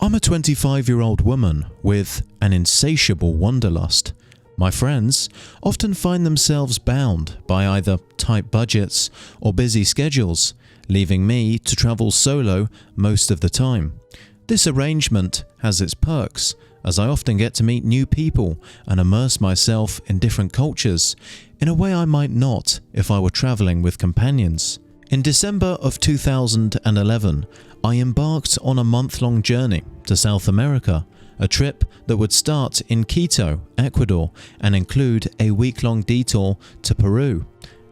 I'm a 25-year-old woman with an insatiable wanderlust. My friends often find themselves bound by either tight budgets or busy schedules, leaving me to travel solo most of the time. This arrangement has its perks, as I often get to meet new people and immerse myself in different cultures in a way I might not if I were traveling with companions. In December of 2011, I embarked on a month-long journey to South America, a trip that would start in Quito, Ecuador, and include a week-long detour to Peru.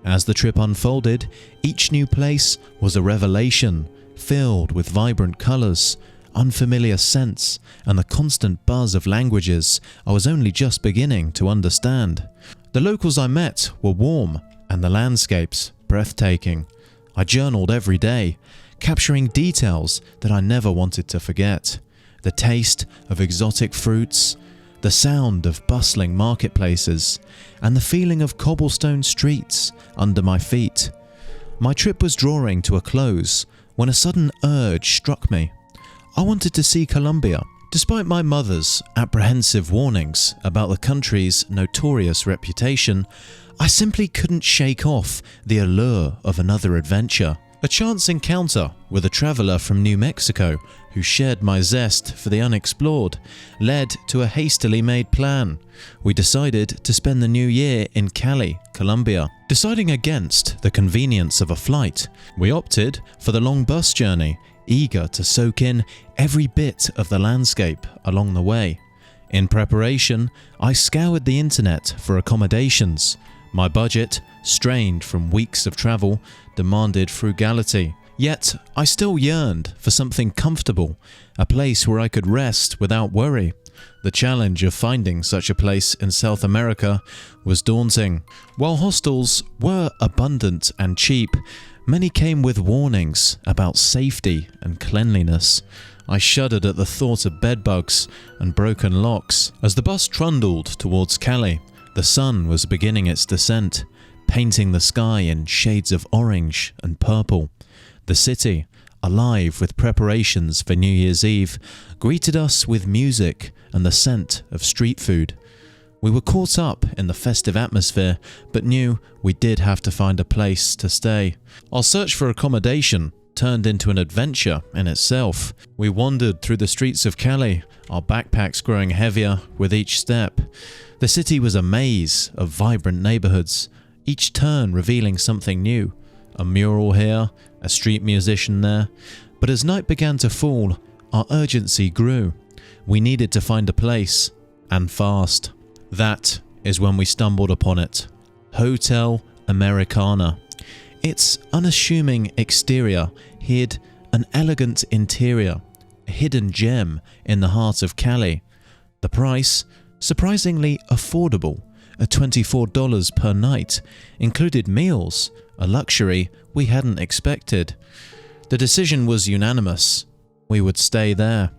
As the trip unfolded, each new place was a revelation, filled with vibrant colors, unfamiliar scents, and the constant buzz of languages I was only just beginning to understand. The locals I met were warm, and the landscapes breathtaking. I journaled every day, capturing details that I never wanted to forget. The taste of exotic fruits, the sound of bustling marketplaces, and the feeling of cobblestone streets under my feet. My trip was drawing to a close when a sudden urge struck me. I wanted to see Colombia. Despite my mother's apprehensive warnings about the country's notorious reputation, I simply couldn't shake off the allure of another adventure. A chance encounter with a traveller from New Mexico who shared my zest for the unexplored led to a hastily made plan. We decided to spend the new year in Cali, Colombia. Deciding against the convenience of a flight, we opted for the long bus journey, eager to soak in every bit of the landscape along the way. In preparation, I scoured the internet for accommodations. My budget, strained from weeks of travel, demanded frugality. Yet, I still yearned for something comfortable, a place where I could rest without worry. The challenge of finding such a place in South America was daunting. While hostels were abundant and cheap, many came with warnings about safety and cleanliness. I shuddered at the thought of bedbugs and broken locks. As the bus trundled towards Cali, the sun was beginning its descent, painting the sky in shades of orange and purple. The city, alive with preparations for New Year's Eve, greeted us with music and the scent of street food. We were caught up in the festive atmosphere, but knew we did have to find a place to stay. Our search for accommodation turned into an adventure in itself. We wandered through the streets of Cali, our backpacks growing heavier with each step. The city was a maze of vibrant neighborhoods, each turn revealing something new. A mural here, a street musician there. But as night began to fall, our urgency grew. We needed to find a place, and fast. That is when we stumbled upon it. Hotel Americana. Its unassuming exterior hid an elegant interior, a hidden gem in the heart of Cali. The price, surprisingly affordable, at $24 per night, included meals, a luxury we hadn't expected. The decision was unanimous. We would stay there.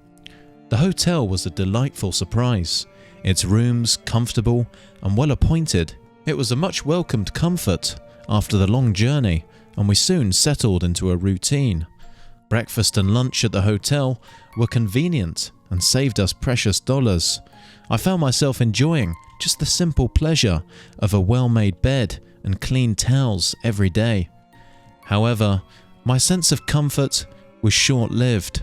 The hotel was a delightful surprise, its rooms comfortable and well appointed. It was a much welcomed comfort after the long journey, and we soon settled into a routine. Breakfast and lunch at the hotel were convenient and saved us precious dollars. I found myself enjoying just the simple pleasure of a well-made bed and clean towels every day. However, my sense of comfort was short-lived.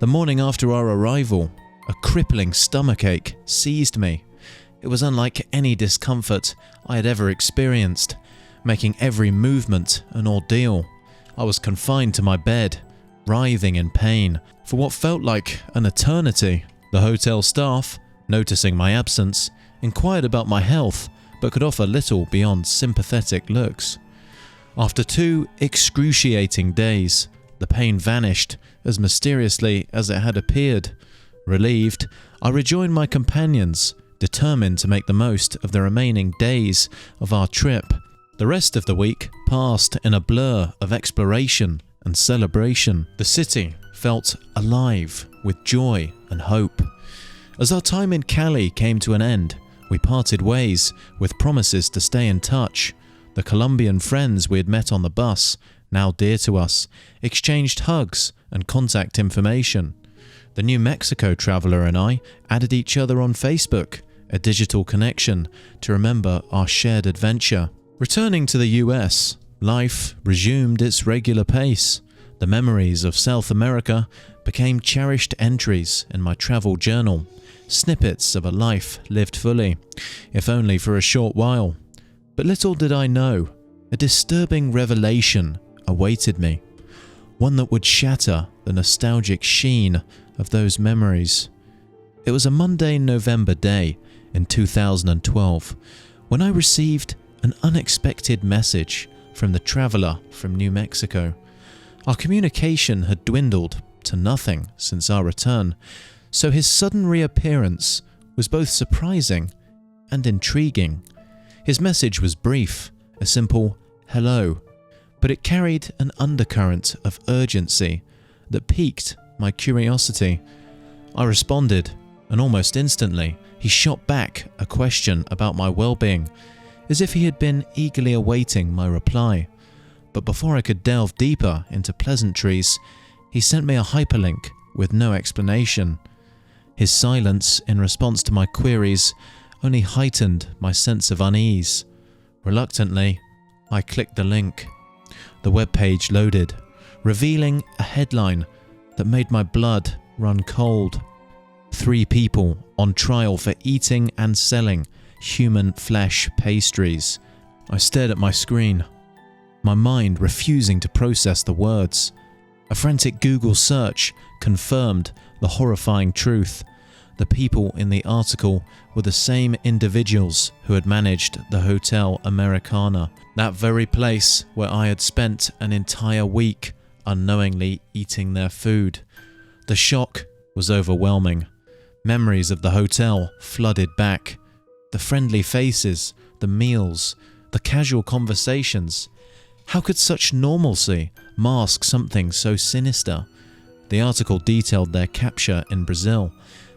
The morning after our arrival, a crippling stomachache seized me. It was unlike any discomfort I had ever experienced, making every movement an ordeal. I was confined to my bed, writhing in pain for what felt like an eternity. The hotel staff, noticing my absence, inquired about my health, but could offer little beyond sympathetic looks. After 2 excruciating days, the pain vanished as mysteriously as it had appeared. Relieved, I rejoined my companions, determined to make the most of the remaining days of our trip. The rest of the week passed in a blur of exploration and celebration. The city felt alive with joy and hope. As our time in Cali came to an end, we parted ways with promises to stay in touch. The Colombian friends we had met on the bus, now dear to us, exchanged hugs and contact information. The New Mexico traveller and I added each other on Facebook, a digital connection to remember our shared adventure. Returning to the US, life resumed its regular pace. The memories of South America became cherished entries in my travel journal, snippets of a life lived fully, if only for a short while. But little did I know, a disturbing revelation awaited me, one that would shatter the nostalgic sheen of those memories. It was a Monday, November day in 2012 when I received an unexpected message from the traveller from New Mexico. Our communication had dwindled to nothing since our return, so his sudden reappearance was both surprising and intriguing. His message was brief, a simple hello, but it carried an undercurrent of urgency that piqued my curiosity. I responded, and almost instantly he shot back a question about my well-being, as if he had been eagerly awaiting my reply. But before I could delve deeper into pleasantries, he sent me a hyperlink with no explanation. His silence in response to my queries only heightened my sense of unease. Reluctantly, I clicked the link. The webpage loaded, revealing a headline that made my blood run cold. 3 people on trial for eating and selling human flesh pastries. I stared at my screen, my mind refusing to process the words. A frantic Google search confirmed the horrifying truth. The people in the article were the same individuals who had managed the Hotel Americana, that very place where I had spent an entire week unknowingly eating their food. The shock was overwhelming. Memories of the hotel flooded back. The friendly faces, the meals, the casual conversations. How could such normalcy mask something so sinister? The article detailed their capture in Brazil,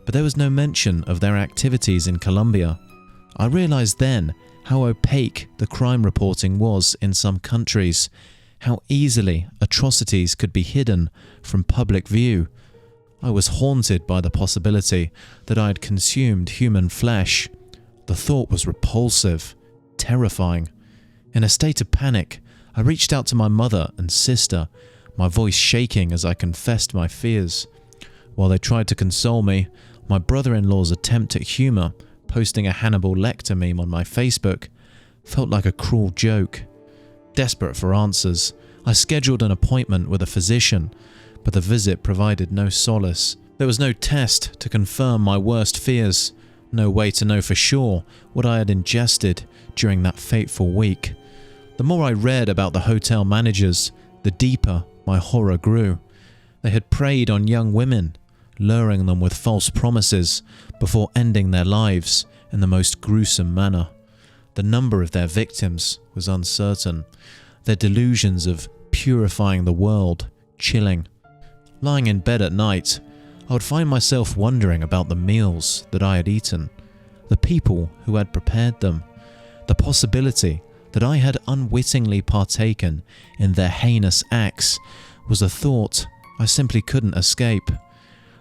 but there was no mention of their activities in Colombia. I realized then how opaque the crime reporting was in some countries, how easily atrocities could be hidden from public view. I was haunted by the possibility that I had consumed human flesh. The thought was repulsive, terrifying. In a state of panic, I reached out to my mother and sister, my voice shaking as I confessed my fears. While they tried to console me, my brother-in-law's attempt at humour, posting a Hannibal Lecter meme on my Facebook, felt like a cruel joke. Desperate for answers, I scheduled an appointment with a physician, but the visit provided no solace. There was no test to confirm my worst fears, no way to know for sure what I had ingested during that fateful week. The more I read about the hotel managers, the deeper my horror grew. They had preyed on young women, luring them with false promises before ending their lives in the most gruesome manner. The number of their victims was uncertain, their delusions of purifying the world chilling. Lying in bed at night, I would find myself wondering about the meals that I had eaten, the people who had prepared them, the possibility that I had unwittingly partaken in their heinous acts was a thought I simply couldn't escape.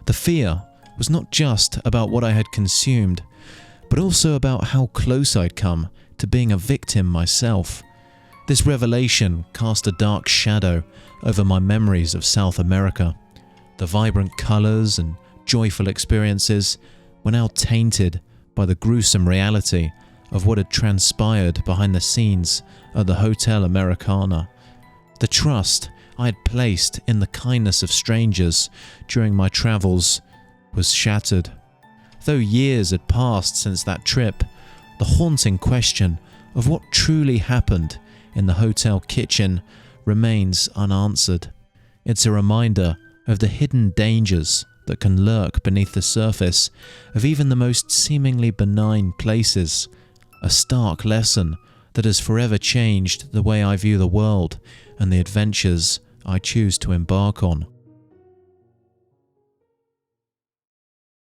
The fear was not just about what I had consumed, but also about how close I'd come to being a victim myself. This revelation cast a dark shadow over my memories of South America. The vibrant colours and joyful experiences were now tainted by the gruesome reality of what had transpired behind the scenes at the Hotel Americana. The trust I had placed in the kindness of strangers during my travels was shattered. Though years had passed since that trip, the haunting question of what truly happened in the hotel kitchen remains unanswered. It's a reminder of the hidden dangers that can lurk beneath the surface of even the most seemingly benign places, a stark lesson that has forever changed the way I view the world and the adventures I choose to embark on.